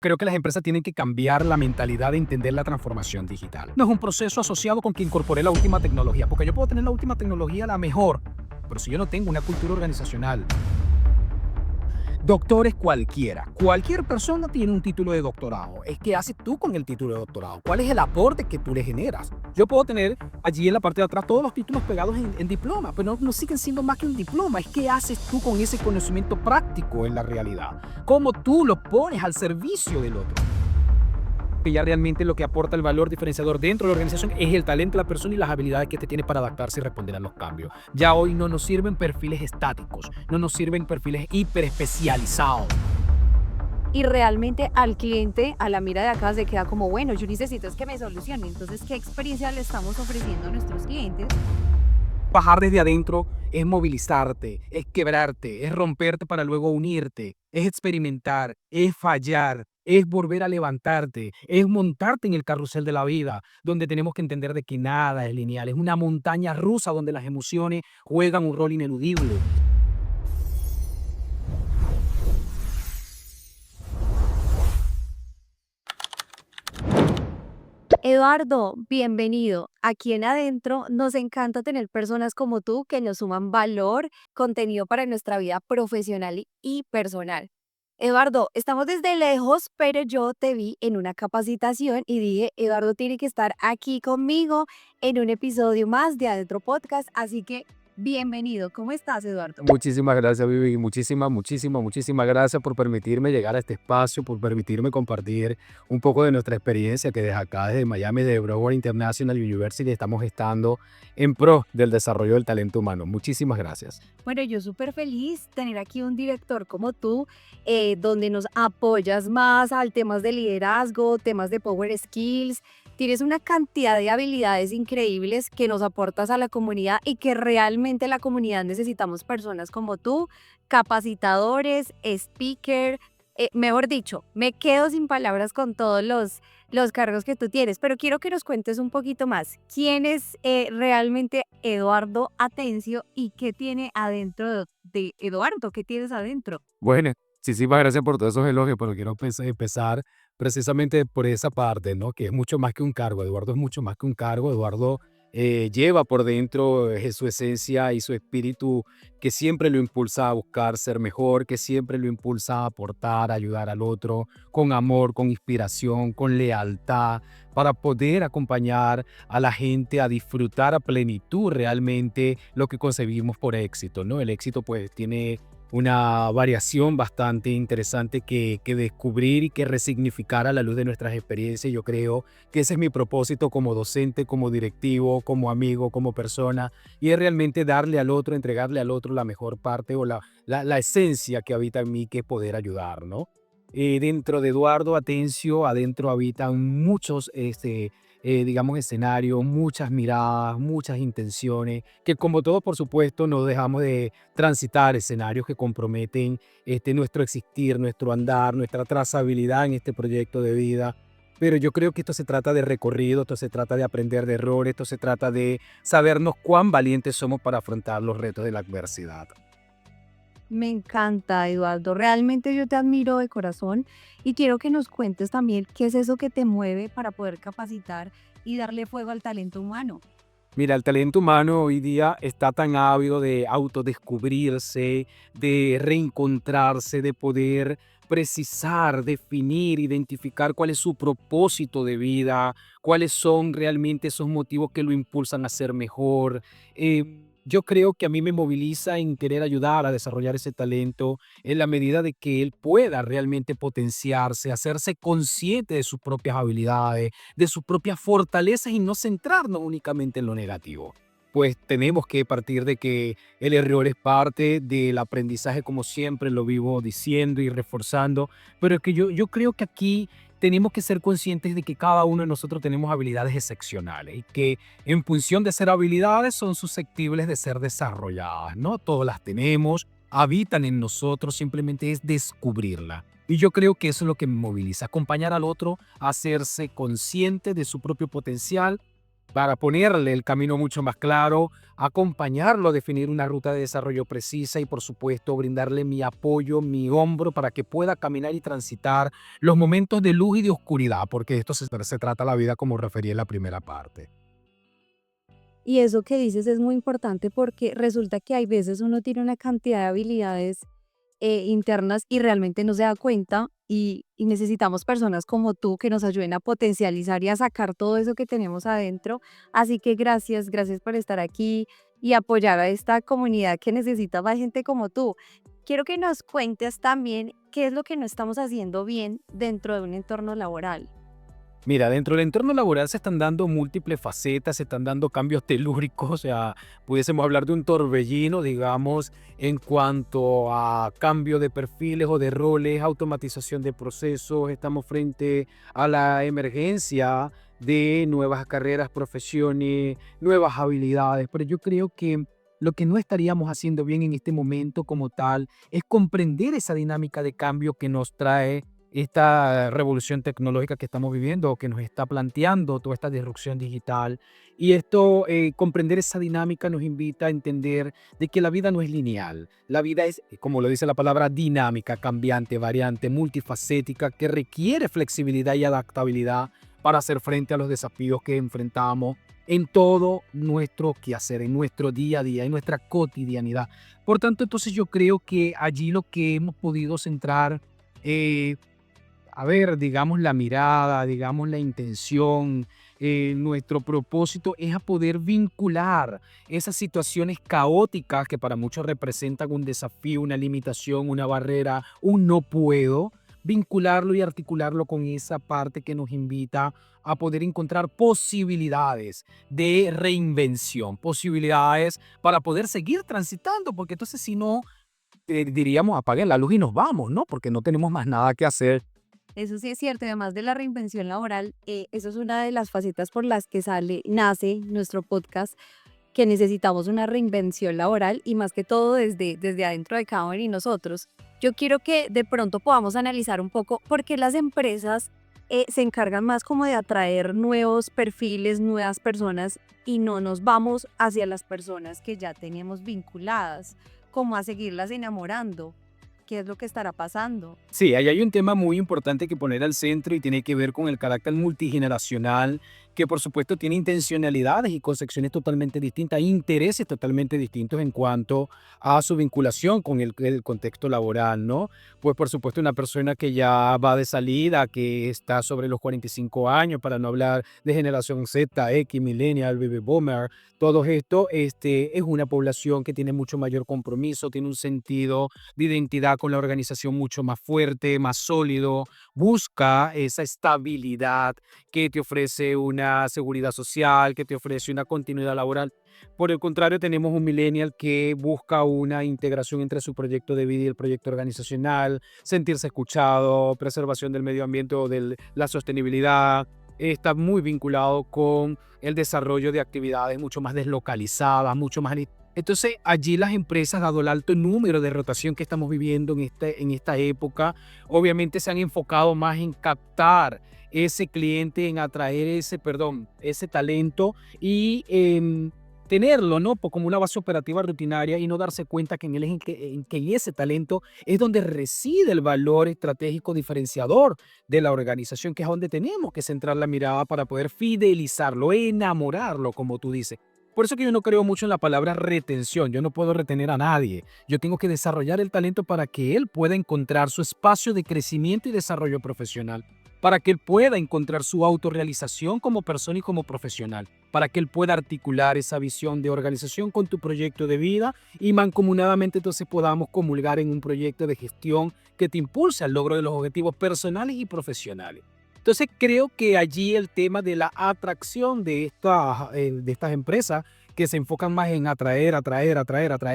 Creo que las empresas tienen que cambiar la mentalidad de entender la transformación digital. No es un proceso asociado con que incorporé la última tecnología, porque yo puedo tener la última tecnología, la mejor, pero si yo no tengo una cultura organizacional. Doctores cualquier persona tiene un título de doctorado. Es que haces tú con el título de doctorado. ¿Cuál es el aporte que tú le generas? Yo puedo tener allí en la parte de atrás todos los títulos pegados en diploma, pero no siguen siendo más que un diploma. Es qué haces tú con ese conocimiento práctico en la realidad. Cómo tú lo pones al servicio del otro. Que ya realmente lo que aporta el valor diferenciador dentro de la organización es el talento de la persona y las habilidades que te tiene para adaptarse y responder a los cambios. Ya hoy no nos sirven perfiles estáticos, no nos sirven perfiles hiperespecializados. Y realmente al cliente, a la mira de acá, se queda como, bueno, yo necesito es que me solucione. Entonces, ¿qué experiencia le estamos ofreciendo a nuestros clientes? Bajar desde adentro es movilizarte, es quebrarte, es romperte para luego unirte, es experimentar, es fallar, es volver a levantarte, es montarte en el carrusel de la vida, donde tenemos que entender de que nada es lineal, es una montaña rusa donde las emociones juegan un rol ineludible. Eduardo, bienvenido. Aquí en Adentro nos encanta tener personas como tú que nos suman valor, contenido para nuestra vida profesional y personal. Eduardo, estamos desde lejos, pero yo te vi en una capacitación y dije, Eduardo tiene que estar aquí conmigo en un episodio más de Adentro Podcast, así que bienvenido. ¿Cómo estás, Eduardo? Muchísimas gracias, Vivi. Muchísimas gracias por permitirme llegar a este espacio, por permitirme compartir un poco de nuestra experiencia que desde acá, desde Miami, de Broward International University, estamos estando en pro del desarrollo del talento humano. Muchísimas gracias. Bueno, yo súper feliz tener aquí un director como tú, donde nos apoyas más al temas de liderazgo, temas de power skills. Tienes una cantidad de habilidades increíbles que nos aportas a la comunidad y que realmente la comunidad necesitamos personas como tú, capacitadores, speaker, mejor dicho, me quedo sin palabras con todos los cargos que tú tienes, pero quiero que nos cuentes un poquito más. ¿Quién es realmente Eduardo Atencio y qué tiene adentro de Eduardo? ¿Qué tienes adentro? Bueno, muchísimas gracias por todos esos elogios, pero quiero empezar precisamente por esa parte, ¿no? Que es mucho más que un cargo. Eduardo es mucho más que un cargo. Eduardo lleva por dentro su esencia y su espíritu que siempre lo impulsa a buscar ser mejor, que siempre lo impulsa a aportar, a ayudar al otro, con amor, con inspiración, con lealtad, para poder acompañar a la gente a disfrutar a plenitud realmente lo que concebimos por éxito, ¿no? El éxito pues tiene una variación bastante interesante que descubrir y que resignificar a la luz de nuestras experiencias. Yo creo que ese es mi propósito como docente, como directivo, como amigo, como persona, y es realmente darle al otro, entregarle al otro la mejor parte o la esencia que habita en mí, que es poder ayudar, ¿no? Dentro de Eduardo Atencio, adentro habitan muchos digamos, escenarios, muchas miradas, muchas intenciones, que como todo, por supuesto, no dejamos de transitar escenarios que comprometen nuestro existir, nuestro andar, nuestra trazabilidad en este proyecto de vida. Pero yo creo que esto se trata de recorrido, esto se trata de aprender de errores, esto se trata de sabernos cuán valientes somos para afrontar los retos de la adversidad. Me encanta, Eduardo. Realmente yo te admiro de corazón y quiero que nos cuentes también qué es eso que te mueve para poder capacitar y darle fuego al talento humano. Mira, el talento humano hoy día está tan ávido de autodescubrirse, de reencontrarse, de poder precisar, definir, identificar cuál es su propósito de vida, cuáles son realmente esos motivos que lo impulsan a ser mejor. Yo creo que a mí me moviliza en querer ayudar a desarrollar ese talento en la medida de que él pueda realmente potenciarse, hacerse consciente de sus propias habilidades, de sus propias fortalezas y no centrarnos únicamente en lo negativo. Pues tenemos que partir de que el error es parte del aprendizaje, como siempre lo vivo diciendo y reforzando, pero es que yo creo que aquí tenemos que ser conscientes de que cada uno de nosotros tenemos habilidades excepcionales y que en función de ser habilidades son susceptibles de ser desarrolladas, ¿no? Todas las tenemos, habitan en nosotros, simplemente es descubrirla. Y yo creo que eso es lo que me moviliza, acompañar al otro a hacerse consciente de su propio potencial para ponerle el camino mucho más claro, acompañarlo a definir una ruta de desarrollo precisa y por supuesto brindarle mi apoyo, mi hombro para que pueda caminar y transitar los momentos de luz y de oscuridad, porque de esto se trata la vida como referí en la primera parte. Y eso que dices es muy importante porque resulta que hay veces uno tiene una cantidad de habilidades internas y realmente no se da cuenta y necesitamos personas como tú que nos ayuden a potencializar y a sacar todo eso que tenemos adentro. Así que gracias, gracias por estar aquí y apoyar a esta comunidad que necesita más gente como tú. Quiero que nos cuentes también qué es lo que no estamos haciendo bien dentro de un entorno laboral. Mira, dentro del entorno laboral se están dando múltiples facetas, se están dando cambios telúricos, o sea, pudiésemos hablar de un torbellino, digamos, en cuanto a cambio de perfiles o de roles, automatización de procesos, estamos frente a la emergencia de nuevas carreras, profesiones, nuevas habilidades, pero yo creo que lo que no estaríamos haciendo bien en este momento como tal es comprender esa dinámica de cambio que nos trae esta revolución tecnológica que estamos viviendo o que nos está planteando toda esta disrupción digital. Y esto, comprender esa dinámica nos invita a entender de que la vida no es lineal. La vida es, como lo dice la palabra, dinámica, cambiante, variante, multifacética, que requiere flexibilidad y adaptabilidad para hacer frente a los desafíos que enfrentamos en todo nuestro quehacer, en nuestro día a día, en nuestra cotidianidad. Por tanto, entonces yo creo que allí lo que hemos podido centrar, eh, a ver, digamos la mirada, digamos la intención, nuestro propósito es a poder vincular esas situaciones caóticas que para muchos representan un desafío, una limitación, una barrera, un no puedo, vincularlo y articularlo con esa parte que nos invita a poder encontrar posibilidades de reinvención, posibilidades para poder seguir transitando, porque entonces si no, diríamos apaguen la luz y nos vamos, ¿no? Porque no tenemos más nada que hacer. Eso sí es cierto, y además de la reinvención laboral, eso es una de las facetas por las que nace nuestro podcast, que necesitamos una reinvención laboral y más que todo desde adentro de cada uno y nosotros. Yo quiero que de pronto podamos analizar un poco por qué las empresas se encargan más como de atraer nuevos perfiles, nuevas personas y no nos vamos hacia las personas que ya tenemos vinculadas, como a seguirlas enamorando. ¿Qué es lo que estará pasando? Sí, ahí hay un tema muy importante que poner al centro y tiene que ver con el carácter multigeneracional, que por supuesto tiene intencionalidades y concepciones totalmente distintas, intereses totalmente distintos en cuanto a su vinculación con el contexto laboral, ¿no? Pues por supuesto una persona que ya va de salida, que está sobre los 45 años, para no hablar de generación Z, X, Millennial, Baby Boomer, todo esto es una población que tiene mucho mayor compromiso, tiene un sentido de identidad con la organización mucho más fuerte, más sólido, busca esa estabilidad que te ofrece una seguridad social, que te ofrece una continuidad laboral. Por el contrario, tenemos un millennial que busca una integración entre su proyecto de vida y el proyecto organizacional, sentirse escuchado, preservación del medio ambiente o de la sostenibilidad. Está muy vinculado con el desarrollo de actividades mucho más deslocalizadas, mucho más. Entonces, allí las empresas, dado el alto número de rotación que estamos viviendo en esta época, obviamente se han enfocado más en captar ese cliente, en atraer ese talento y tenerlo, ¿no? Como una base operativa rutinaria y no darse cuenta que en ese talento es donde reside el valor estratégico diferenciador de la organización, que es donde tenemos que centrar la mirada para poder fidelizarlo, enamorarlo, como tú dices. Por eso que yo no creo mucho en la palabra retención. Yo no puedo retener a nadie. Yo tengo que desarrollar el talento para que él pueda encontrar su espacio de crecimiento y desarrollo profesional, para que él pueda encontrar su autorrealización como persona y como profesional, para que él pueda articular esa visión de organización con tu proyecto de vida y mancomunadamente entonces podamos comulgar en un proyecto de gestión que te impulse al logro de los objetivos personales y profesionales. Entonces creo que allí el tema de la atracción de estas empresas que se enfocan más en atraer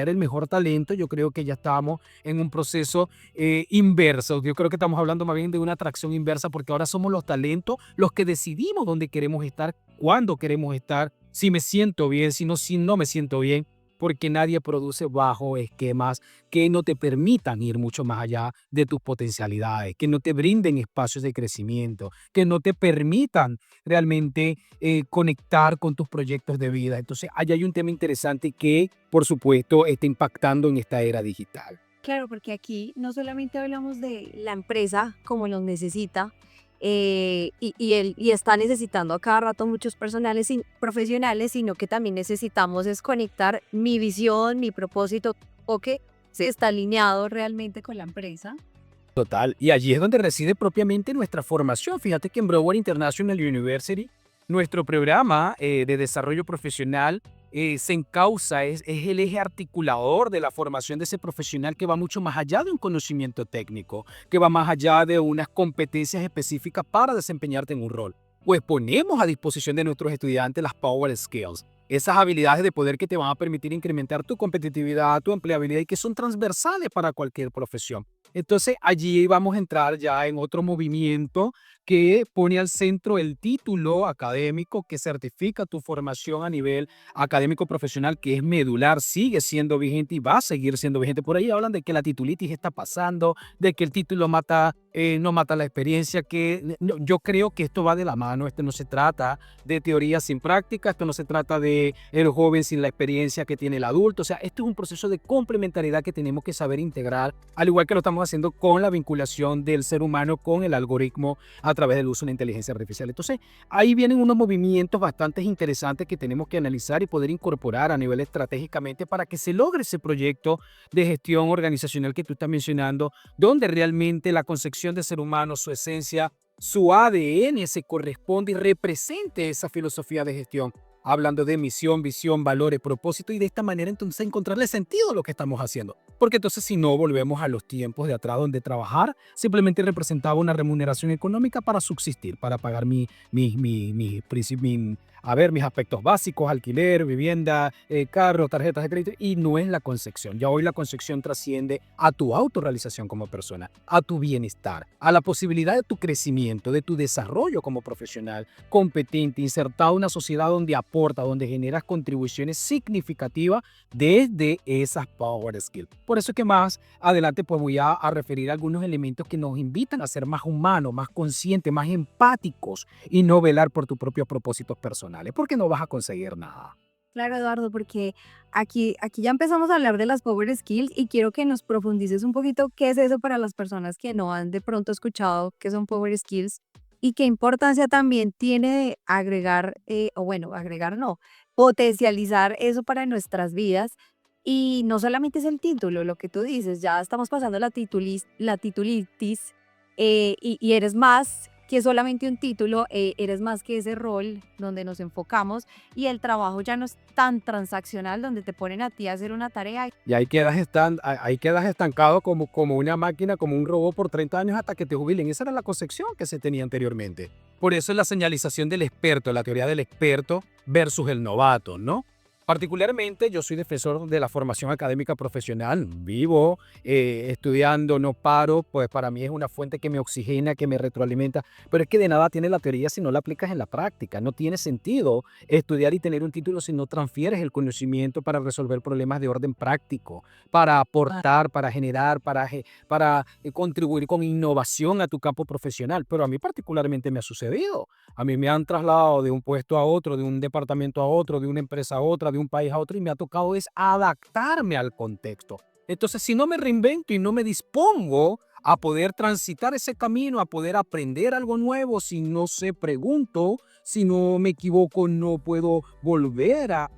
el mejor talento, yo creo que ya estamos en un proceso inverso. Yo creo que estamos hablando más bien de una atracción inversa porque ahora somos los talentos los que decidimos dónde queremos estar, cuándo queremos estar, si me siento bien, si no me siento bien. porque nadie produce bajo esquemas que no te permitan ir mucho más allá de tus potencialidades, que no te brinden espacios de crecimiento, que no te permitan realmente conectar con tus proyectos de vida. Entonces, allá hay un tema interesante que, por supuesto, está impactando en esta era digital. Claro, porque aquí no solamente hablamos de la empresa como los necesita, y está necesitando a cada rato muchos personales y profesionales, sino que también necesitamos es conectar mi visión, mi propósito, o que se está alineado realmente con la empresa. Total, y allí es donde reside propiamente nuestra formación. Fíjate que en Broward International University, nuestro programa de desarrollo profesional se encausa, es el eje articulador de la formación de ese profesional que va mucho más allá de un conocimiento técnico, que va más allá de unas competencias específicas para desempeñarte en un rol. Pues ponemos a disposición de nuestros estudiantes las Power Skills, esas habilidades de poder que te van a permitir incrementar tu competitividad, tu empleabilidad y que son transversales para cualquier profesión. Entonces allí vamos a entrar ya en otro movimiento que pone al centro el título académico que certifica tu formación a nivel académico profesional, que es medular, sigue siendo vigente y va a seguir siendo vigente. Por ahí hablan de que la titulitis está pasando, de que el título mata, no mata la experiencia, que yo creo que esto va de la mano. Esto no se trata de teoría sin práctica, esto no se trata de el joven sin la experiencia que tiene el adulto. O sea, esto es un proceso de complementariedad que tenemos que saber integrar, al igual que lo estamos haciendo con la vinculación del ser humano con el algoritmo a través del uso de la inteligencia artificial. Entonces, ahí vienen unos movimientos bastante interesantes que tenemos que analizar y poder incorporar a nivel estratégicamente para que se logre ese proyecto de gestión organizacional que tú estás mencionando, donde realmente la concepción del ser humano, su esencia, su ADN se corresponde y represente esa filosofía de gestión, hablando de misión, visión, valores, propósito, y de esta manera entonces encontrarle sentido a lo que estamos haciendo. Porque entonces si no, volvemos a los tiempos de atrás donde trabajar simplemente representaba una remuneración económica para subsistir, para pagar mis aspectos básicos, alquiler, vivienda, carro, tarjetas de crédito, y no es la concepción. Ya hoy la concepción trasciende a tu autorrealización como persona, a tu bienestar, a la posibilidad de tu crecimiento, de tu desarrollo como profesional, competente, insertado en una sociedad donde aporta, donde generas contribuciones significativas desde esas power skills. Por eso es que más adelante pues voy a referir algunos elementos que nos invitan a ser más humanos, más conscientes, más empáticos y no velar por tus propios propósitos personales, porque no vas a conseguir nada. Claro, Eduardo, porque aquí ya empezamos a hablar de las Power Skills y quiero que nos profundices un poquito qué es eso para las personas que no han de pronto escuchado qué son Power Skills y qué importancia también tiene de agregar, o bueno, agregar no, potencializar eso para nuestras vidas. Y no solamente es el título, lo que tú dices, ya estamos pasando la titulitis, y eres más que solamente un título, eres más que ese rol donde nos enfocamos y el trabajo ya no es tan transaccional donde te ponen a ti a hacer una tarea. Y ahí quedas estancado como una máquina, como un robot por 30 años hasta que te jubilen. Esa era la concepción que se tenía anteriormente. Por eso es la señalización del experto, la teoría del experto versus el novato, ¿no? Particularmente, yo soy defensor de la formación académica profesional. Vivo estudiando, no paro, pues para mí es una fuente que me oxigena, que me retroalimenta. Pero es que de nada tiene la teoría si no la aplicas en la práctica. No tiene sentido estudiar y tener un título si no transfieres el conocimiento para resolver problemas de orden práctico, para aportar, para generar, para contribuir con innovación a tu campo profesional. Pero a mí particularmente me ha sucedido. A mí me han trasladado de un puesto a otro, de un departamento a otro, de una empresa a otra, de un país a otro, y me ha tocado es adaptarme al contexto. Entonces, si no me reinvento y no me dispongo a poder transitar ese camino, a poder aprender algo nuevo, si no sé, pregunto, si no me equivoco, no puedo volver a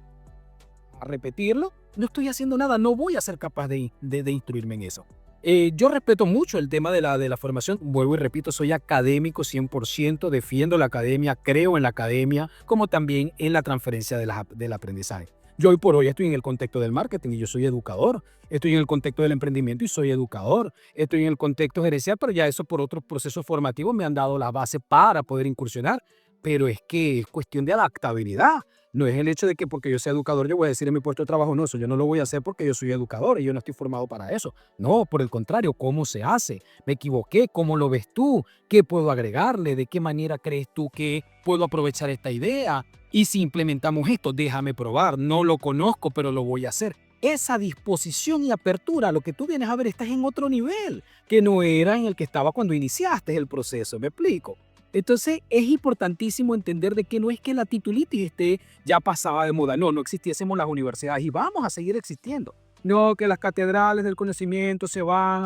repetirlo, no estoy haciendo nada, no voy a ser capaz de instruirme en eso. Yo respeto mucho el tema de la formación, vuelvo y repito, soy académico 100%, defiendo la academia, creo en la academia, como también en la transferencia del aprendizaje. Yo hoy por hoy estoy en el contexto del marketing y yo soy educador, estoy en el contexto del emprendimiento y soy educador, estoy en el contexto gerencial, pero ya eso por otros procesos formativos me han dado la base para poder incursionar. pero es que es cuestión de adaptabilidad. No es el hecho de que porque yo sea educador yo voy a decir en mi puesto de trabajo, no, eso yo no lo voy a hacer porque yo soy educador y yo no estoy formado para eso. No, por el contrario, ¿cómo se hace? Me equivoqué, ¿cómo lo ves tú? ¿Qué puedo agregarle? ¿De qué manera crees tú que puedo aprovechar esta idea? Y si implementamos esto, déjame probar, no lo conozco, pero lo voy a hacer. Esa disposición y apertura, lo que tú vienes a ver, estás en otro nivel, que no era en el que estaba cuando iniciaste el proceso, ¿me explico? Entonces es importantísimo entender de que no es que la titulitis esté ya pasada de moda, no existiésemos las universidades y vamos a seguir existiendo. No que las catedrales del conocimiento se van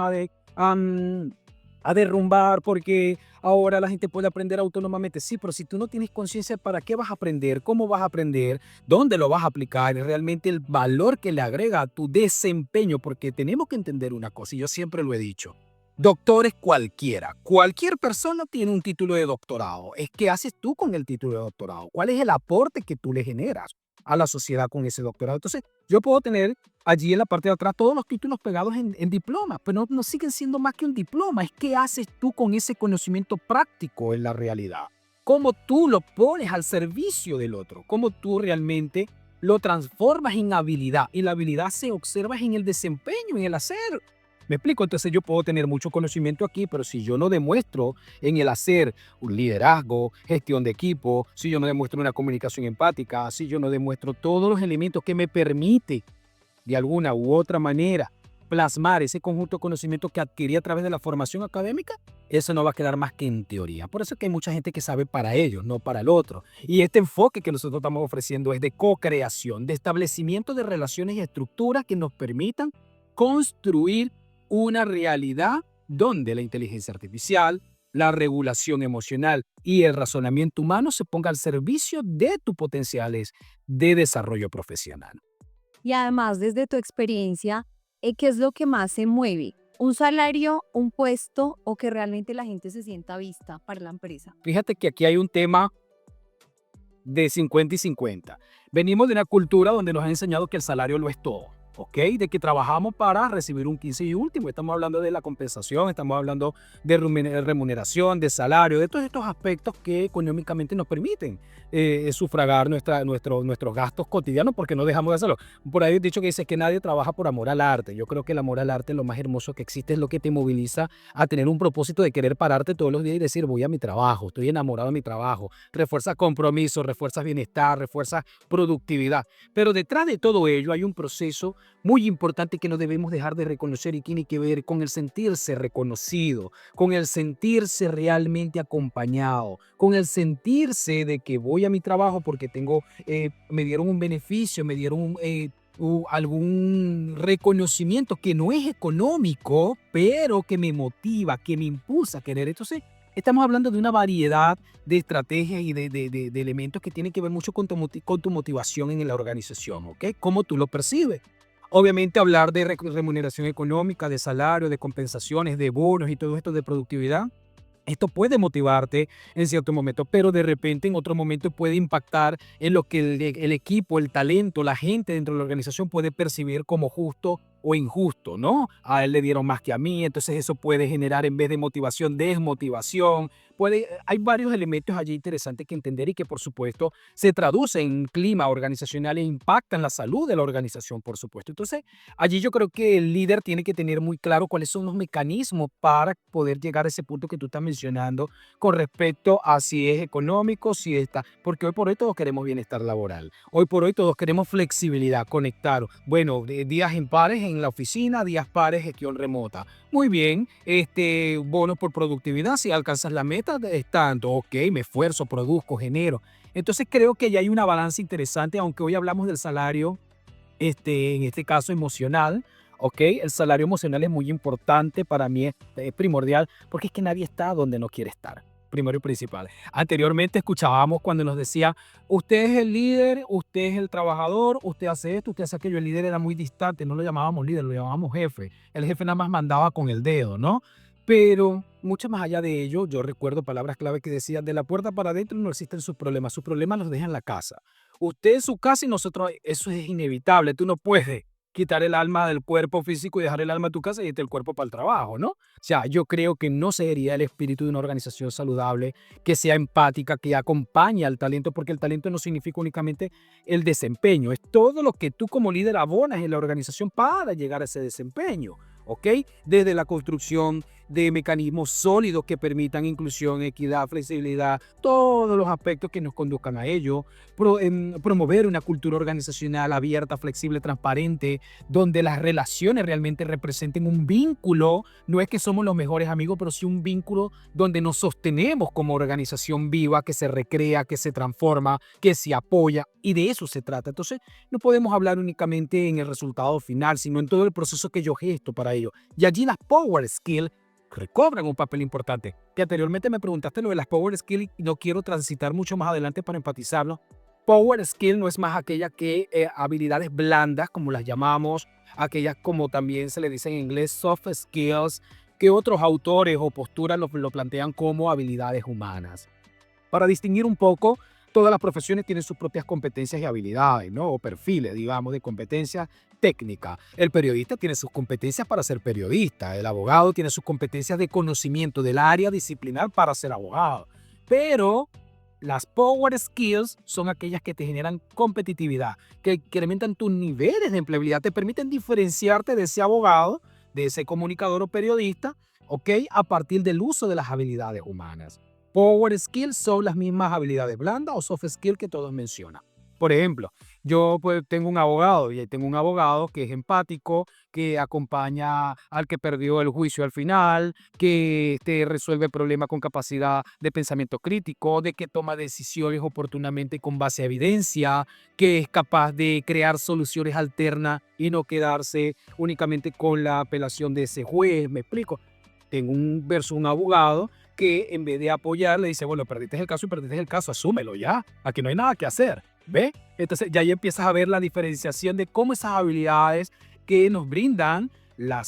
a derrumbar porque ahora la gente puede aprender autónomamente. Sí, pero si tú no tienes conciencia para qué vas a aprender, cómo vas a aprender, dónde lo vas a aplicar y realmente el valor que le agrega a tu desempeño, porque tenemos que entender una cosa y yo siempre lo he dicho. Doctores cualquiera, cualquier persona tiene un título de doctorado. Es qué haces tú con el título de doctorado, cuál es el aporte que tú le generas a la sociedad con ese doctorado. Entonces, yo puedo tener allí en la parte de atrás todos los títulos pegados en diploma, pero no siguen siendo más que un diploma. Es qué haces tú con ese conocimiento práctico en la realidad. Cómo tú lo pones al servicio del otro, cómo tú realmente lo transformas en habilidad. Y la habilidad se observa en el desempeño, en el hacer. ¿Me explico? Entonces yo puedo tener mucho conocimiento aquí, pero si yo no demuestro en el hacer un liderazgo, gestión de equipo, si yo no demuestro una comunicación empática, si yo no demuestro todos los elementos que me permite de alguna u otra manera plasmar ese conjunto de conocimiento que adquirí a través de la formación académica, eso no va a quedar más que en teoría. Por eso es que hay mucha gente que sabe para ellos, no para el otro. Y este enfoque que nosotros estamos ofreciendo es de co-creación, de establecimiento de relaciones y estructuras que nos permitan construir una realidad donde la inteligencia artificial, la regulación emocional y el razonamiento humano se ponga al servicio de tus potenciales de desarrollo profesional. Y además, desde tu experiencia, ¿qué es lo que más se mueve? ¿Un salario, un puesto o que realmente la gente se sienta vista para la empresa? Fíjate que aquí hay un tema de 50 y 50. Venimos de una cultura donde nos han enseñado que el salario lo es todo. ¿Ok? De que trabajamos para recibir un 15 y último. Estamos hablando de la compensación, estamos hablando de remuneración, de salario, de todos estos aspectos que económicamente nos permiten sufragar nuestros gastos cotidianos porque no dejamos de hacerlo. Por ahí he dicho que dice que nadie trabaja por amor al arte. Yo creo que el amor al arte, lo más hermoso que existe, es lo que te moviliza a tener un propósito de querer pararte todos los días y decir, voy a mi trabajo, estoy enamorado de mi trabajo. Refuerza compromiso, refuerza bienestar, refuerza productividad. Pero detrás de todo ello hay un proceso muy importante que no debemos dejar de reconocer y tiene que ver con el sentirse reconocido, con el sentirse realmente acompañado, con el sentirse de que voy a mi trabajo porque me dieron un beneficio, me dieron algún reconocimiento que no es económico, pero que me motiva, que me impulsa a querer. Entonces, estamos hablando de una variedad de estrategias y de elementos que tienen que ver mucho con tu motivación en la organización, ¿ok? Cómo tú lo percibes. Obviamente hablar de remuneración económica, de salario, de compensaciones, de bonos y todo esto de productividad, esto puede motivarte en cierto momento, pero de repente en otro momento puede impactar en lo que el equipo, el talento, la gente dentro de la organización puede percibir como justo o injusto, ¿no? A él le dieron más que a mí, entonces eso puede generar en vez de motivación, desmotivación. Hay varios elementos allí interesantes que entender y que por supuesto se traducen en clima organizacional e impactan la salud de la organización, por supuesto. Entonces, allí yo creo que el líder tiene que tener muy claro cuáles son los mecanismos para poder llegar a ese punto que tú estás mencionando con respecto a si es económico, si está, porque hoy por hoy todos queremos bienestar laboral. Hoy por hoy todos queremos flexibilidad, conectar. Bueno, días impares en la oficina, días pares, gestión remota. Muy bien, bonos por productividad, si alcanzas la meta, es tanto, ok, me esfuerzo, produzco, genero. Entonces creo que ya hay una balanza interesante, aunque hoy hablamos del salario en este caso emocional, ¿ok? El salario emocional es muy importante, para mí es primordial, porque es que nadie está donde no quiere estar, primero y principal. Anteriormente escuchábamos cuando nos decía, usted es el líder, usted es el trabajador, usted hace esto, usted hace aquello. El líder era muy distante, no lo llamábamos líder, lo llamábamos jefe. El jefe nada más mandaba con el dedo, ¿no? Pero mucho más allá de ello, yo recuerdo palabras clave que decían, de la puerta para adentro no existen sus problemas los deja en la casa. Usted en su casa y nosotros, eso es inevitable, tú no puedes quitar el alma del cuerpo físico y dejar el alma en tu casa y irte el cuerpo para el trabajo, ¿no? O sea, yo creo que no sería el espíritu de una organización saludable que sea empática, que acompañe al talento, porque el talento no significa únicamente el desempeño, es todo lo que tú como líder abonas en la organización para llegar a ese desempeño. ¿Ok? Desde la construcción de mecanismos sólidos que permitan inclusión, equidad, flexibilidad, todos los aspectos que nos conduzcan a ello, promover una cultura organizacional abierta, flexible, transparente, donde las relaciones realmente representen un vínculo, no es que somos los mejores amigos, pero sí un vínculo donde nos sostenemos como organización viva, que se recrea, que se transforma, que se apoya, y de eso se trata. Entonces, no podemos hablar únicamente en el resultado final, sino en todo el proceso que yo gesto para ello. Y allí las Power Skills recobran un papel importante. Que anteriormente me preguntaste lo de las Power Skills y no quiero transitar mucho más adelante para enfatizarlo. Power Skill no es más aquella que habilidades blandas, como las llamamos, aquellas como también se le dice en inglés soft skills, que otros autores o posturas lo plantean como habilidades humanas. Para distinguir un poco, todas las profesiones tienen sus propias competencias y habilidades, ¿no? O perfiles, digamos, de competencias técnicas. El periodista tiene sus competencias para ser periodista. El abogado tiene sus competencias de conocimiento del área disciplinar para ser abogado. Pero las Power Skills son aquellas que te generan competitividad, que incrementan tus niveles de empleabilidad, te permiten diferenciarte de ese abogado, de ese comunicador o periodista, ¿ok? A partir del uso de las habilidades humanas. Power Skills son las mismas habilidades blandas o soft skills que todos mencionan. Por ejemplo, yo pues tengo un abogado y tengo un abogado que es empático, que acompaña al que perdió el juicio al final, que resuelve problemas con capacidad de pensamiento crítico, de que toma decisiones oportunamente con base a evidencia, que es capaz de crear soluciones alternas y no quedarse únicamente con la apelación de ese juez. ¿Me explico? Tengo un abogado que en vez de apoyar le dice, bueno, perdiste el caso y perdiste el caso, asúmelo ya, aquí no hay nada que hacer, ¿ve? Entonces ya ahí empiezas a ver la diferenciación de cómo esas habilidades que nos brindan la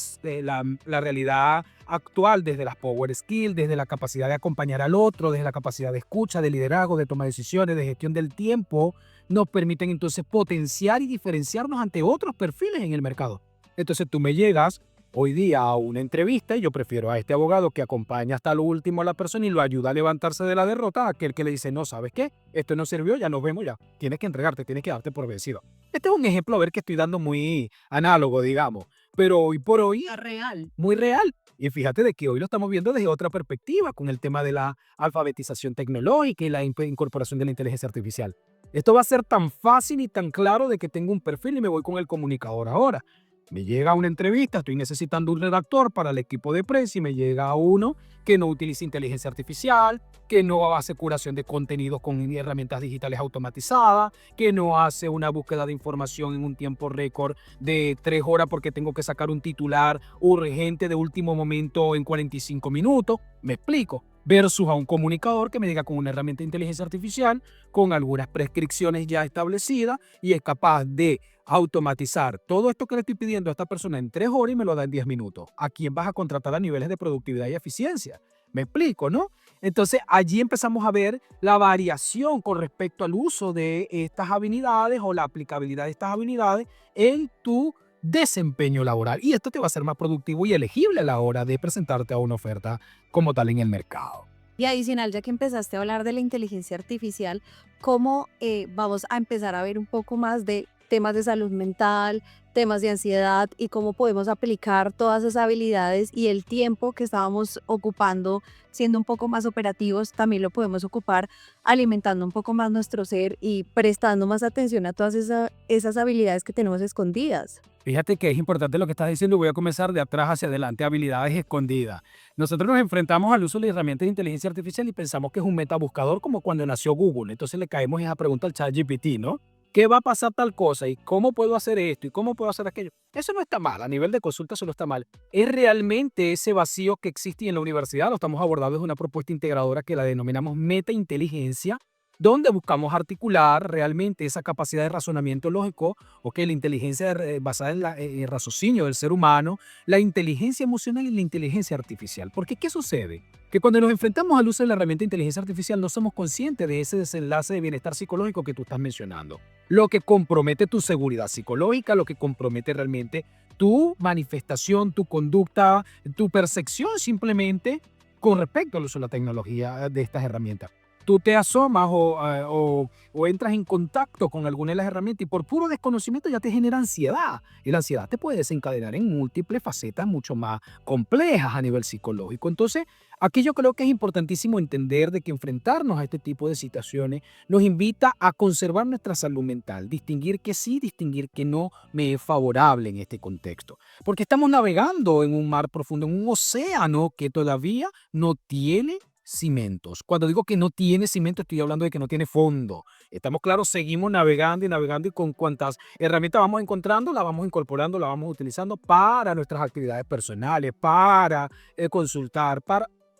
realidad actual desde las Power Skills, desde la capacidad de acompañar al otro, desde la capacidad de escucha, de liderazgo, de toma de decisiones, de gestión del tiempo, nos permiten entonces potenciar y diferenciarnos ante otros perfiles en el mercado. Entonces tú me llegas hoy día a una entrevista y yo prefiero a este abogado que acompaña hasta lo último a la persona y lo ayuda a levantarse de la derrota, a aquel que le dice, no, ¿sabes qué? Esto no sirvió, ya nos vemos ya. Tienes que entregarte, tienes que darte por vencido. Este es un ejemplo, a ver, que estoy dando muy análogo, digamos, pero hoy por hoy Real. muy real. Y fíjate de que hoy lo estamos viendo desde otra perspectiva, con el tema de la alfabetización tecnológica y la incorporación de la inteligencia artificial. Esto va a ser tan fácil y tan claro de que tengo un perfil y me voy con el comunicador ahora. Me llega una entrevista, estoy necesitando un redactor para el equipo de prensa y me llega uno que no utiliza inteligencia artificial, que no hace curación de contenidos con herramientas digitales automatizadas, que no hace una búsqueda de información en un tiempo récord de 3 horas porque tengo que sacar un titular urgente de último momento en 45 minutos. ¿Me explico? Versus a un comunicador que me diga con una herramienta de inteligencia artificial, con algunas prescripciones ya establecidas y es capaz de automatizar todo esto que le estoy pidiendo a esta persona en 3 horas y me lo da en 10 minutos. ¿A quién vas a contratar a niveles de productividad y eficiencia? Me explico, ¿no? Entonces allí empezamos a ver la variación con respecto al uso de estas habilidades o la aplicabilidad de estas habilidades en tu desempeño laboral. Y esto te va a hacer más productivo y elegible a la hora de presentarte a una oferta como tal en el mercado. Y adicional, ya que empezaste a hablar de la inteligencia artificial, ¿cómo vamos a empezar a ver un poco más de temas de salud mental, temas de ansiedad y cómo podemos aplicar todas esas habilidades y el tiempo que estábamos ocupando siendo un poco más operativos, también lo podemos ocupar alimentando un poco más nuestro ser y prestando más atención a todas esas habilidades que tenemos escondidas? Fíjate que es importante lo que estás diciendo. Voy a comenzar de atrás hacia adelante, habilidades escondidas. Nosotros nos enfrentamos al uso de herramientas de inteligencia artificial y pensamos que es un metabuscador como cuando nació Google. Entonces le caemos esa pregunta al ChatGPT, ¿no? ¿Qué va a pasar tal cosa? ¿Y cómo puedo hacer esto? ¿Y cómo puedo hacer aquello? Eso no está mal, a nivel de consulta eso no está mal. Es realmente ese vacío que existe y en la universidad lo estamos abordando desde una propuesta integradora que la denominamos metainteligencia, donde buscamos articular realmente esa capacidad de razonamiento lógico, o que la inteligencia basada en el raciocinio del ser humano, la inteligencia emocional y la inteligencia artificial. Porque ¿qué sucede? Que cuando nos enfrentamos al uso de la herramienta de inteligencia artificial no somos conscientes de ese desenlace de bienestar psicológico que tú estás mencionando. lo que compromete tu seguridad psicológica, lo que compromete realmente tu manifestación, tu conducta, tu percepción simplemente con respecto al uso de la tecnología de estas herramientas. Tú te asomas o entras en contacto con alguna de las herramientas y por puro desconocimiento ya te genera ansiedad. Y la ansiedad te puede desencadenar en múltiples facetas mucho más complejas a nivel psicológico. Entonces, aquí yo creo que es importantísimo entender de que enfrentarnos a este tipo de situaciones nos invita a conservar nuestra salud mental, distinguir que sí, distinguir que no me es favorable en este contexto. Porque estamos navegando en un mar profundo, en un océano que todavía no tiene cimientos. Cuando digo que no tiene cimiento, estoy hablando de que no tiene fondo. Estamos claros, seguimos navegando y con cuantas herramientas vamos encontrando, las vamos incorporando, las vamos utilizando para nuestras actividades personales, para consultar,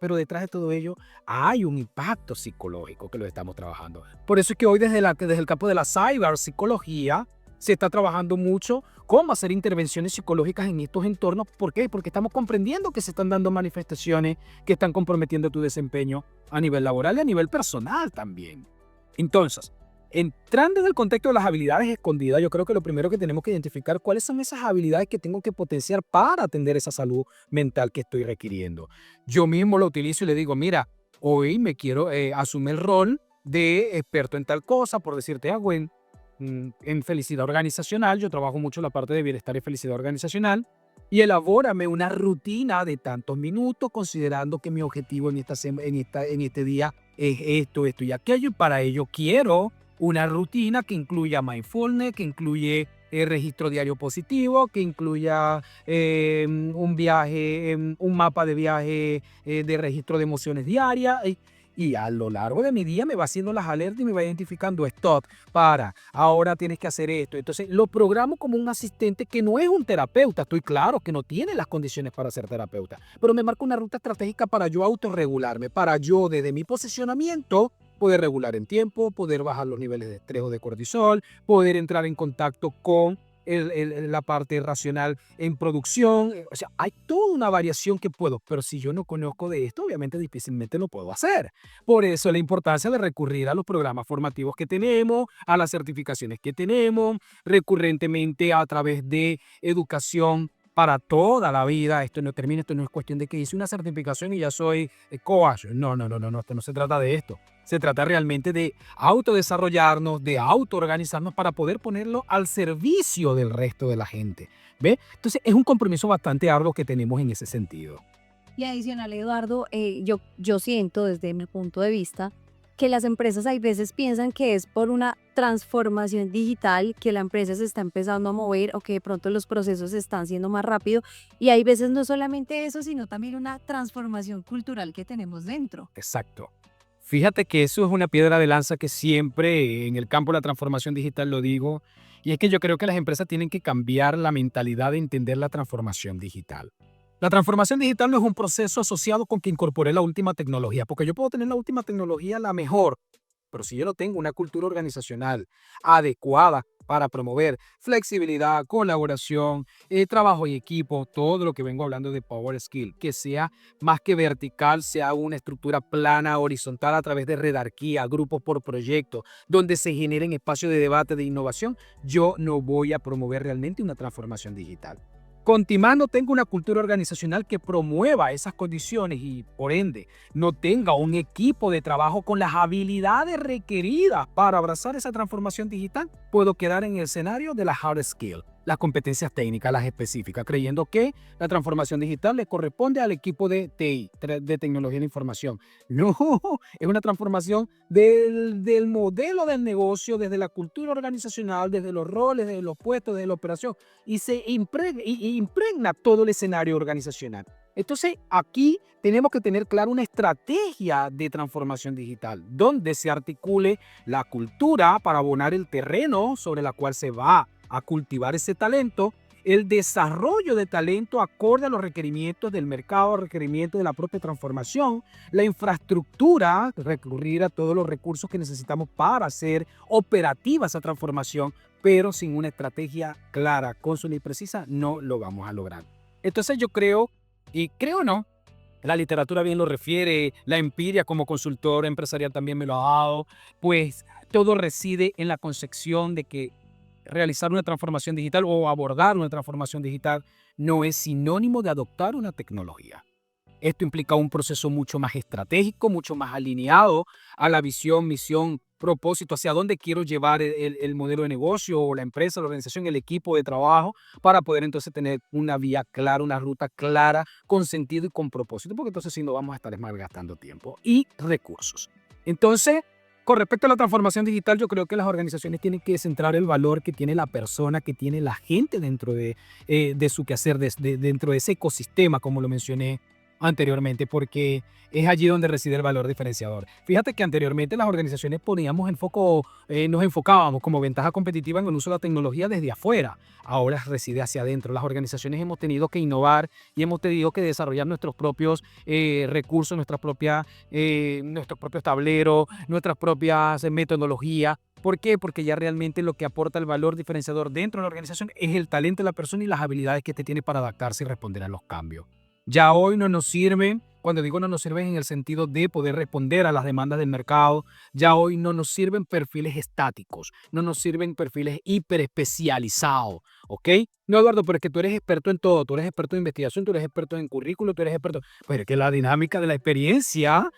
pero detrás de todo ello hay un impacto psicológico que lo estamos trabajando. Por eso es que hoy desde el campo de la ciberpsicología se está trabajando mucho cómo hacer intervenciones psicológicas en estos entornos. ¿Por qué? Porque estamos comprendiendo que se están dando manifestaciones que están comprometiendo tu desempeño a nivel laboral y a nivel personal también. Entonces, entrando en el contexto de las habilidades escondidas, yo creo que lo primero que tenemos que identificar cuáles son esas habilidades que tengo que potenciar para atender esa salud mental que estoy requiriendo. Yo mismo lo utilizo y le digo, mira, hoy me quiero asumir el rol de experto en tal cosa, por decirte algo, en felicidad organizacional. Yo trabajo mucho la parte de bienestar y felicidad organizacional. Y elabórame una rutina de tantos minutos, considerando que mi objetivo en este día es esto, esto y aquello. Y para ello quiero una rutina que incluya mindfulness, que incluye registro diario positivo, que incluya un viaje, un mapa de viaje de registro de emociones diarias. Y a lo largo de mi día me va haciendo las alertas y me va identificando, stop, ahora tienes que hacer esto. Entonces lo programo como un asistente que no es un terapeuta. Estoy claro que no tiene las condiciones para ser terapeuta, pero me marca una ruta estratégica para yo autorregularme, para yo desde mi posicionamiento poder regular en tiempo, poder bajar los niveles de estrés o de cortisol, poder entrar en contacto con la parte racional en producción. O sea, hay toda una variación que puedo, pero si yo no conozco de esto, obviamente difícilmente lo puedo hacer. Por eso la importancia de recurrir a los programas formativos que tenemos, a las certificaciones que tenemos, recurrentemente a través de educación para toda la vida. Esto no termina, esto no es cuestión de que hice una certificación y ya soy coach. No, no, no, no, no, esto no se trata de esto. Se trata realmente de autodesarrollarnos, de autoorganizarnos para poder ponerlo al servicio del resto de la gente. ¿Ve? Entonces es un compromiso bastante arduo que tenemos en ese sentido. Y adicional, Eduardo, yo siento desde mi punto de vista que las empresas hay veces piensan que es por una transformación digital que la empresa se está empezando a mover o que de pronto los procesos están siendo más rápido. Y hay veces no solamente eso, sino también una transformación cultural que tenemos dentro. Exacto. Fíjate que eso es una piedra de lanza que siempre en el campo de la transformación digital lo digo, y es que yo creo que las empresas tienen que cambiar la mentalidad de entender la transformación digital. La transformación digital no es un proceso asociado con que incorpore la última tecnología, porque yo puedo tener la última tecnología, la mejor, pero si yo no tengo una cultura organizacional adecuada para promover flexibilidad, colaboración, trabajo en equipo, todo lo que vengo hablando de Power Skill, que sea más que vertical, sea una estructura plana, horizontal a través de redarquía, grupos por proyecto, donde se generen espacios de debate, de innovación, yo no voy a promover realmente una transformación digital. Continuando, tengo una cultura organizacional que promueva esas condiciones y, por ende, no tenga un equipo de trabajo con las habilidades requeridas para abrazar esa transformación digital, puedo quedar en el escenario de las hard skills, las competencias técnicas, las específicas, creyendo que la transformación digital le corresponde al equipo de TI, de tecnología de la información. No, es una transformación del modelo del negocio, desde la cultura organizacional, desde los roles, desde los puestos, desde la operación, y se impregna todo el escenario organizacional. Entonces, aquí tenemos que tener claro una estrategia de transformación digital, donde se articule la cultura para abonar el terreno sobre la cual se va a cultivar ese talento, el desarrollo de talento acorde a los requerimientos del mercado, requerimientos de la propia transformación, la infraestructura, recurrir a todos los recursos que necesitamos para hacer operativa esa transformación, pero sin una estrategia clara, consona y precisa, no lo vamos a lograr. Entonces yo creo, y creo no, la literatura bien lo refiere, la empiria como consultor empresarial también me lo ha dado, pues todo reside en la concepción de que realizar una transformación digital o abordar una transformación digital no es sinónimo de adoptar una tecnología. Esto implica un proceso mucho más estratégico, mucho más alineado a la visión, misión, propósito, hacia dónde quiero llevar el modelo de negocio o la empresa, la organización, el equipo de trabajo, para poder entonces tener una vía clara, una ruta clara, con sentido y con propósito, porque entonces si no vamos a estar malgastando tiempo y recursos. Entonces, con respecto a la transformación digital, yo creo que las organizaciones tienen que centrar el valor que tiene la persona, que tiene la gente dentro de su quehacer, dentro de ese ecosistema, como lo mencioné anteriormente, porque es allí donde reside el valor diferenciador. Fíjate que anteriormente las organizaciones poníamos nos enfocábamos como ventaja competitiva en el uso de la tecnología desde afuera. Ahora reside hacia adentro. Las organizaciones hemos tenido que innovar y hemos tenido que desarrollar nuestros propios recursos, nuestros propios tableros, nuestras propias metodologías. ¿Por qué? Porque ya realmente lo que aporta el valor diferenciador dentro de la organización es el talento de la persona y las habilidades que te tiene para adaptarse y responder a los cambios. Ya hoy no nos sirven, cuando digo no nos sirven en el sentido de poder responder a las demandas del mercado, ya hoy no nos sirven perfiles estáticos, no nos sirven perfiles hiperespecializados, ¿ok? No, Eduardo, pero es que tú eres experto en todo, tú eres experto en investigación, tú eres experto en currículo, tú eres experto, pero es que la dinámica de la experiencia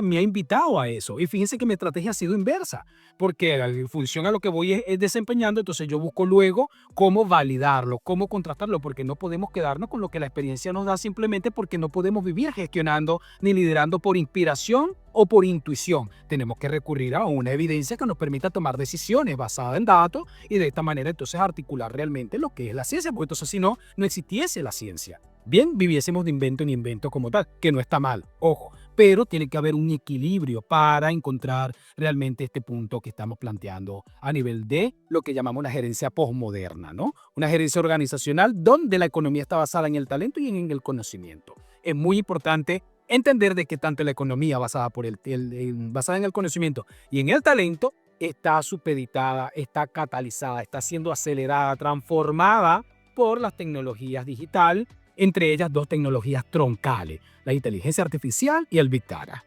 me ha invitado a eso. Y fíjense que mi estrategia ha sido inversa, porque en función a lo que voy es desempeñando, entonces yo busco luego cómo validarlo, cómo contrastarlo, porque no podemos quedarnos con lo que la experiencia nos da simplemente porque no podemos vivir gestionando ni liderando por inspiración o por intuición. Tenemos que recurrir a una evidencia que nos permita tomar decisiones basadas en datos y de esta manera entonces articular realmente lo que es la ciencia, porque entonces si no, no existiese la ciencia. Bien, viviésemos de invento en invento como tal, que no está mal, ojo, pero tiene que haber un equilibrio para encontrar realmente este punto que estamos planteando a nivel de lo que llamamos la gerencia posmoderna, ¿no? Una gerencia organizacional donde la economía está basada en el talento y en el conocimiento. Es muy importante entender de que tanto la economía basada, basada en el conocimiento y en el talento está supeditada, está catalizada, está siendo acelerada, transformada por las tecnologías digital, entre ellas dos tecnologías troncales, la inteligencia artificial y el Big Data.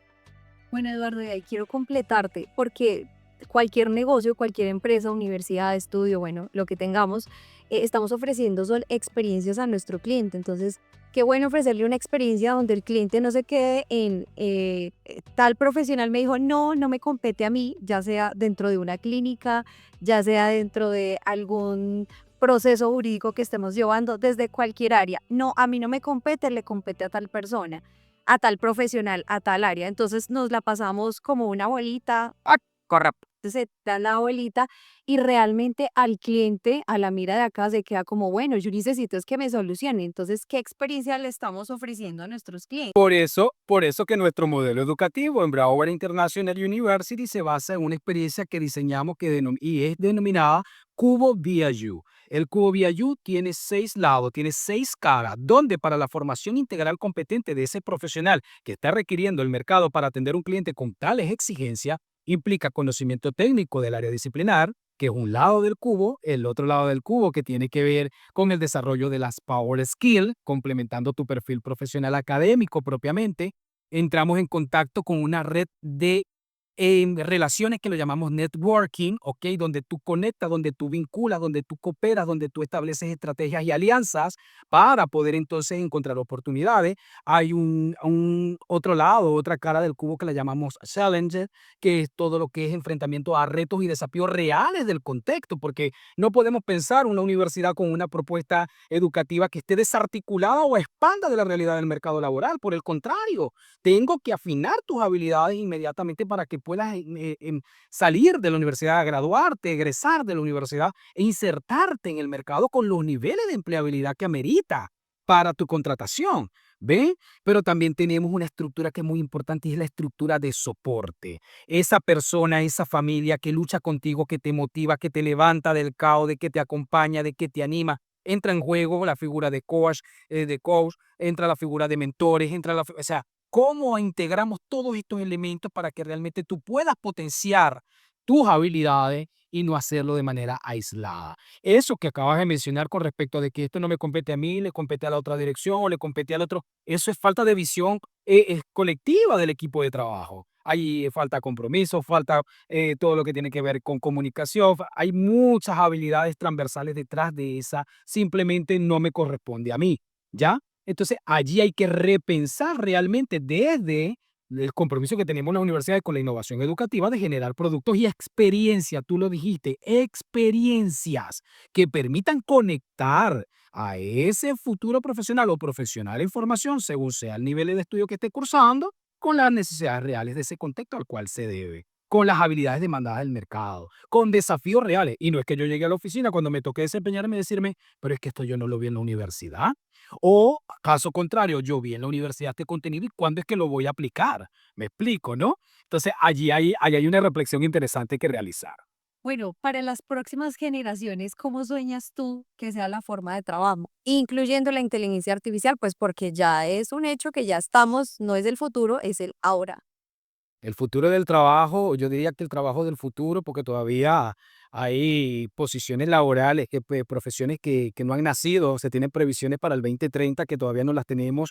Bueno, Eduardo, y ahí quiero completarte, porque cualquier negocio, cualquier empresa, universidad, estudio, bueno, lo que tengamos, estamos ofreciendo son experiencias a nuestro cliente. Entonces, qué bueno ofrecerle una experiencia donde el cliente no se quede en tal profesional me dijo, no, no me compete a mí, ya sea dentro de una clínica, ya sea dentro de algún proceso jurídico que estemos llevando desde cualquier área. No, a mí no me compete, le compete a tal persona, a tal profesional, a tal área. Entonces nos la pasamos como una abuelita, Ah, correcto. se da la abuelita y realmente al cliente, a la mira de acá, se queda como, bueno, yo necesito es que me solucione. Entonces, ¿qué experiencia le estamos ofreciendo a nuestros clientes? Por eso que nuestro modelo educativo en Broward International University se basa en una experiencia que diseñamos y es denominada Cubo VIA-U. El Cubo VIA-U tiene 6 lados, tiene 6 caras, donde para la formación integral competente de ese profesional que está requiriendo el mercado para atender a un cliente con tales exigencias, implica conocimiento técnico del área disciplinar, que es un lado del cubo, el otro lado del cubo que tiene que ver con el desarrollo de las Power Skills, complementando tu perfil profesional académico propiamente. Entramos en contacto con una red de relaciones que lo llamamos networking, ¿ok? Donde tú conectas, donde tú vinculas, donde tú cooperas, donde tú estableces estrategias y alianzas para poder entonces encontrar oportunidades. Hay un otro lado, otra cara del cubo que la llamamos challenge, que es todo lo que es enfrentamiento a retos y desafíos reales del contexto, porque no podemos pensar una universidad con una propuesta educativa que esté desarticulada o expanda de la realidad del mercado laboral. Por el contrario, tengo que afinar tus habilidades inmediatamente para que puedas salir de la universidad, graduarte, egresar de la universidad e insertarte en el mercado con los niveles de empleabilidad que amerita para tu contratación. ¿Ve? Pero también tenemos una estructura que es muy importante y es la estructura de soporte. Esa persona, esa familia que lucha contigo, que te motiva, que te levanta del caos, de que te acompaña, de que te anima. Entra en juego la figura de coach, entra la figura de mentores, o sea, cómo integramos todos estos elementos para que realmente tú puedas potenciar tus habilidades y no hacerlo de manera aislada. Eso que acabas de mencionar con respecto de que esto no me compete a mí, le compete a la otra dirección o le compete al otro, eso es falta de visión colectiva del equipo de trabajo. Ahí falta compromiso, falta todo lo que tiene que ver con comunicación. Hay muchas habilidades transversales detrás de esa, simplemente no me corresponde a mí, ¿ya? Entonces allí hay que repensar realmente desde el compromiso que tenemos en las universidades con la innovación educativa de generar productos y experiencia, tú lo dijiste, experiencias que permitan conectar a ese futuro profesional o profesional en formación, según sea el nivel de estudio que esté cursando, con las necesidades reales de ese contexto al cual se debe, con las habilidades demandadas del mercado, con desafíos reales. Y no es que yo llegue a la oficina cuando me toque desempeñarme y decirme, pero es que esto yo no lo vi en la universidad. O caso contrario, yo vi en la universidad este contenido y cuándo es que lo voy a aplicar. Me explico, ¿no? Entonces allí hay una reflexión interesante que realizar. Bueno, para las próximas generaciones, ¿cómo sueñas tú que sea la forma de trabajo? Incluyendo la inteligencia artificial, pues porque ya es un hecho que ya estamos, no es el futuro, es el ahora. El futuro del trabajo, yo diría que el trabajo del futuro, porque todavía hay posiciones laborales, profesiones que no han nacido, se tienen previsiones para el 2030 que todavía no las tenemos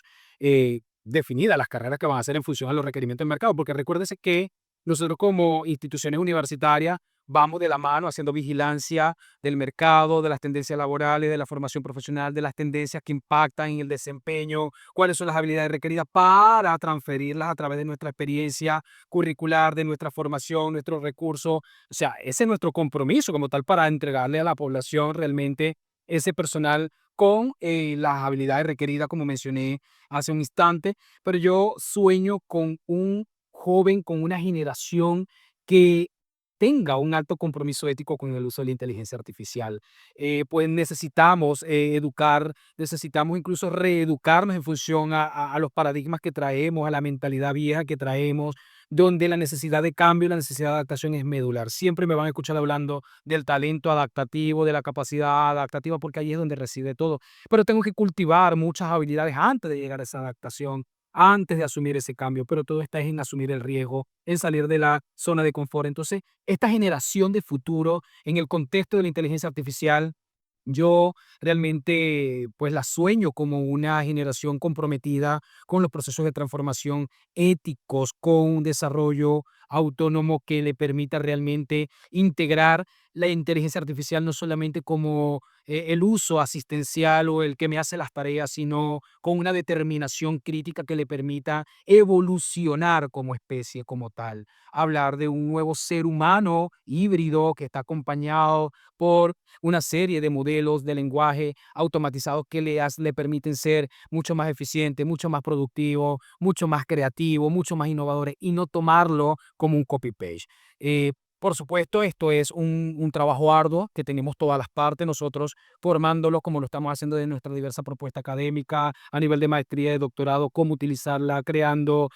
definidas, las carreras que van a hacer en función a los requerimientos del mercado, porque recuérdese que nosotros como instituciones universitarias vamos de la mano haciendo vigilancia del mercado, de las tendencias laborales, de la formación profesional, de las tendencias que impactan en el desempeño, cuáles son las habilidades requeridas para transferirlas a través de nuestra experiencia curricular, de nuestra formación, nuestros recursos. O sea, ese es nuestro compromiso como tal para entregarle a la población realmente ese personal con las habilidades requeridas, como mencioné hace un instante, pero yo sueño con un joven, con una generación que tenga un alto compromiso ético con el uso de la inteligencia artificial. Pues necesitamos educar, necesitamos incluso reeducarnos en función a los paradigmas que traemos, a la mentalidad vieja que traemos, donde la necesidad de cambio y la necesidad de adaptación es medular. Siempre me van a escuchar hablando del talento adaptativo, de la capacidad adaptativa, porque ahí es donde reside todo. Pero tengo que cultivar muchas habilidades antes de llegar a esa adaptación, antes de asumir ese cambio, pero todo está en asumir el riesgo, en salir de la zona de confort. Entonces, esta generación de futuro en el contexto de la inteligencia artificial, yo realmente pues la sueño como una generación comprometida con los procesos de transformación éticos, con un desarrollo autónomo que le permita realmente integrar la inteligencia artificial no solamente como el uso asistencial o el que me hace las tareas, sino con una determinación crítica que le permita evolucionar como especie, como tal. Hablar de un nuevo ser humano híbrido que está acompañado por una serie de modelos de lenguaje automatizados que le permiten ser mucho más eficiente, mucho más productivo, mucho más creativo, mucho más innovadores y no tomarlo como un copy-paste. Por supuesto, esto es un trabajo arduo que tenemos todas las partes, nosotros formándolo como lo estamos haciendo de nuestra diversa propuesta académica, a nivel de maestría, de doctorado, cómo utilizarla, creando,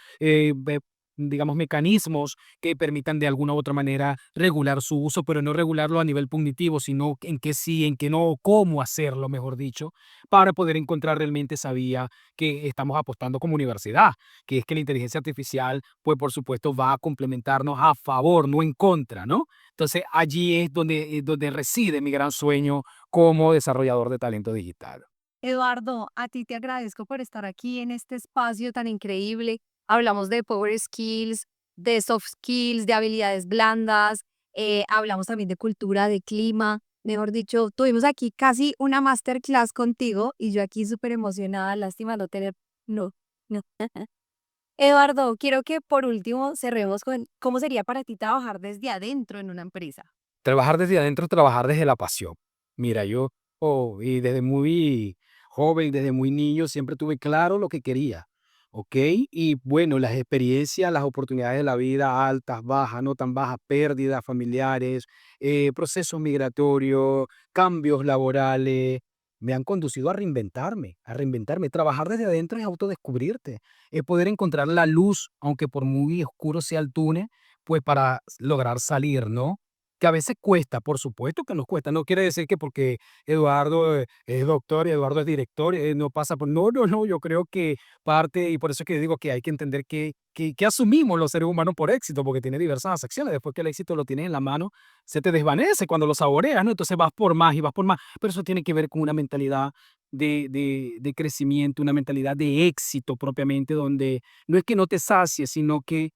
digamos, mecanismos que permitan de alguna u otra manera regular su uso, pero no regularlo a nivel punitivo, sino en qué sí, en qué no, cómo hacerlo, mejor dicho, para poder encontrar realmente esa vía que estamos apostando como universidad, que es que la inteligencia artificial, pues por supuesto, va a complementarnos a favor, no en contra, ¿no? Entonces allí es donde reside mi gran sueño como desarrollador de talento digital. Eduardo, a ti te agradezco por estar aquí en este espacio tan increíble. Hablamos de Power Skills, de soft skills, de habilidades blandas, hablamos también de cultura, de clima. Mejor dicho, tuvimos aquí casi una masterclass contigo y yo aquí súper emocionada, lástima no tener, no, no. Eduardo, quiero que por último cerremos con cómo sería para ti trabajar desde adentro en una empresa. Trabajar desde adentro, trabajar desde la pasión. Mira, yo, y desde muy joven, desde muy niño, siempre tuve claro lo que quería, ¿ok? Y bueno, las experiencias, las oportunidades de la vida, altas, bajas, no tan bajas, pérdidas familiares, procesos migratorios, cambios laborales, me han conducido a reinventarme, a reinventarme. Trabajar desde adentro es autodescubrirte, es poder encontrar la luz, aunque por muy oscuro sea el túnel, pues para lograr salir, ¿no? que a veces cuesta, por supuesto que nos cuesta. No quiere decir que porque Eduardo es doctor y Eduardo es director, no pasa por... No, no, no, yo creo que parte, y por eso es que digo que hay que entender que asumimos los seres humanos por éxito, porque tiene diversas acepciones. Después que el éxito lo tienes en la mano, se te desvanece cuando lo saboreas, ¿no? Entonces vas por más y vas por más. Pero eso tiene que ver con una mentalidad de crecimiento, una mentalidad de éxito propiamente, donde no es que no te sacies, sino que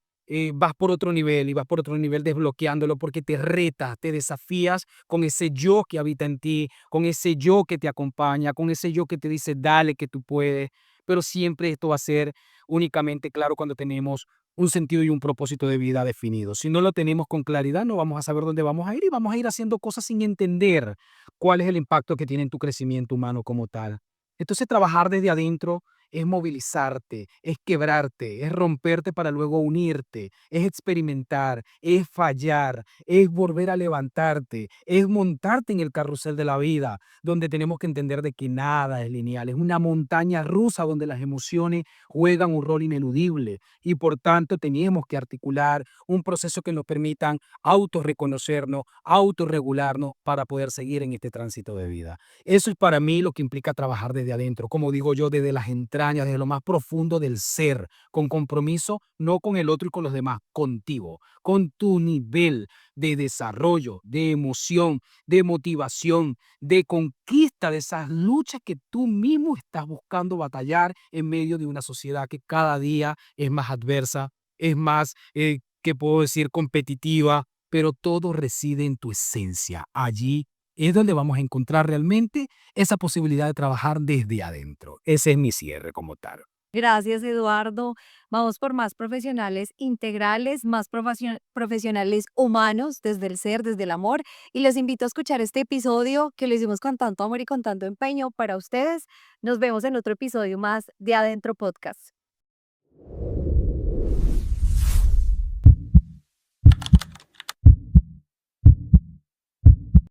vas por otro nivel y vas por otro nivel desbloqueándolo porque te retas, te desafías con ese yo que habita en ti, con ese yo que te acompaña, con ese yo que te dice, dale que tú puedes, pero siempre esto va a ser únicamente claro cuando tenemos un sentido y un propósito de vida definido. Si no lo tenemos con claridad, no vamos a saber dónde vamos a ir y vamos a ir haciendo cosas sin entender cuál es el impacto que tiene en tu crecimiento humano como tal. Entonces, trabajar desde adentro es movilizarte, es quebrarte, es romperte para luego unirte, es experimentar, es fallar, es volver a levantarte, es montarte en el carrusel de la vida, donde tenemos que entender de que nada es lineal, es una montaña rusa donde las emociones juegan un rol ineludible y por tanto tenemos que articular un proceso que nos permitan autorreconocernos, autorregularnos para poder seguir en este tránsito de vida. Eso es para mí lo que implica trabajar desde adentro, como digo yo, desde las entrañas, desde lo más profundo del ser, con compromiso, no con el otro y con los demás, contigo, con tu nivel de desarrollo, de emoción, de motivación, de conquista de esas luchas que tú mismo estás buscando batallar en medio de una sociedad que cada día es más adversa, es más, ¿qué puedo decir?, competitiva, pero todo reside en tu esencia. Allí es donde vamos a encontrar realmente esa posibilidad de trabajar desde adentro. Ese es mi cierre como tal. Gracias, Eduardo. Vamos por más profesionales integrales, más profesionales humanos, desde el ser, desde el amor. Y los invito a escuchar este episodio que lo hicimos con tanto amor y con tanto empeño para ustedes. Nos vemos en otro episodio más de Adentro Podcast.